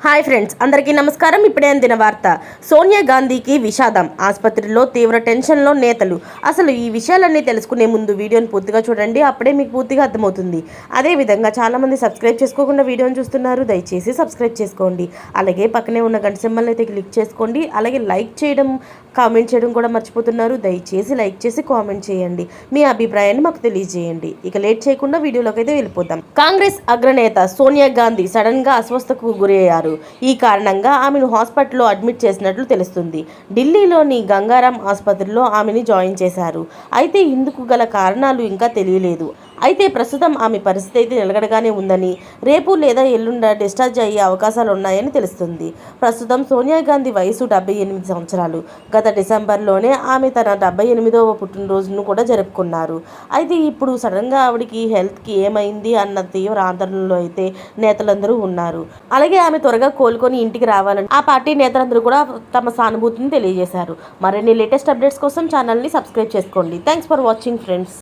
Hi friends, అందరికీ నమస్కారం. ఇప్పుడే అందిన వార్త. సోనియా గాంధీకి విషాదం, ఆసుపత్రిలో తీవ్ర టెన్షన్లో నేతలు. అసలు ఈ విషయాలన్నీ తెలుసుకునే ముందు వీడియోని పూర్తిగా చూడండి, అప్పుడే మీకు పూర్తిగా అర్థమవుతుంది. అదేవిధంగా చాలామంది సబ్స్క్రైబ్ చేసుకోకుండా వీడియోని చూస్తున్నారు, దయచేసి సబ్స్క్రైబ్ చేసుకోండి. అలాగే పక్కనే ఉన్న గంట సింబల్ని అయితే క్లిక్ చేసుకోండి. అలాగే లైక్ చేయడం, కామెంట్ చేయడం కూడా మర్చిపోతున్నారు. దయచేసి లైక్ చేసి కామెంట్ చేయండి, మీ అభిప్రాయాన్ని మాకు తెలియజేయండి. ఇక లేట్ చేయకుండా వీడియోలోకి అయితే వెళ్ళిపోతాం. కాంగ్రెస్ అగ్రనేత సోనియా గాంధీ సడన్గా అస్వస్థకు గురయ్యారు. ఈ కారణంగా ఆమెను హాస్పిటల్లో అడ్మిట్ చేసినట్లు తెలుస్తుంది. ఢిల్లీలోని గంగారాం ఆసుపత్రిలో ఆమెని జాయిన్ చేశారు. అయితే ఇందుకు గల కారణాలు ఇంకా తెలియలేదు. అయితే ప్రస్తుతం ఆమె పరిస్థితి అయితే నిలకడగానే ఉందని, రేపు లేదా ఎల్లుండ డిశ్చార్జ్ అయ్యే అవకాశాలు ఉన్నాయని తెలుస్తుంది. ప్రస్తుతం సోనియా గాంధీ వయసు 78 సంవత్సరాలు. గత డిసెంబర్లోనే ఆమె తన 78వ పుట్టినరోజును కూడా జరుపుకున్నారు. అయితే ఇప్పుడు సడన్గా ఆవిడకి హెల్త్కి ఏమైంది అన్న తీవ్ర ఆందోళనలో అయితే నేతలందరూ ఉన్నారు. అలాగే ఆమె త్వరగా కోలుకొని ఇంటికి రావాలని ఆ పార్టీ నేతలందరూ కూడా తమ సానుభూతిని తెలియజేశారు. మరిన్ని లేటెస్ట్ అప్డేట్స్ కోసం ఛానల్ని సబ్స్క్రైబ్ చేసుకోండి. Thanks for watching friends.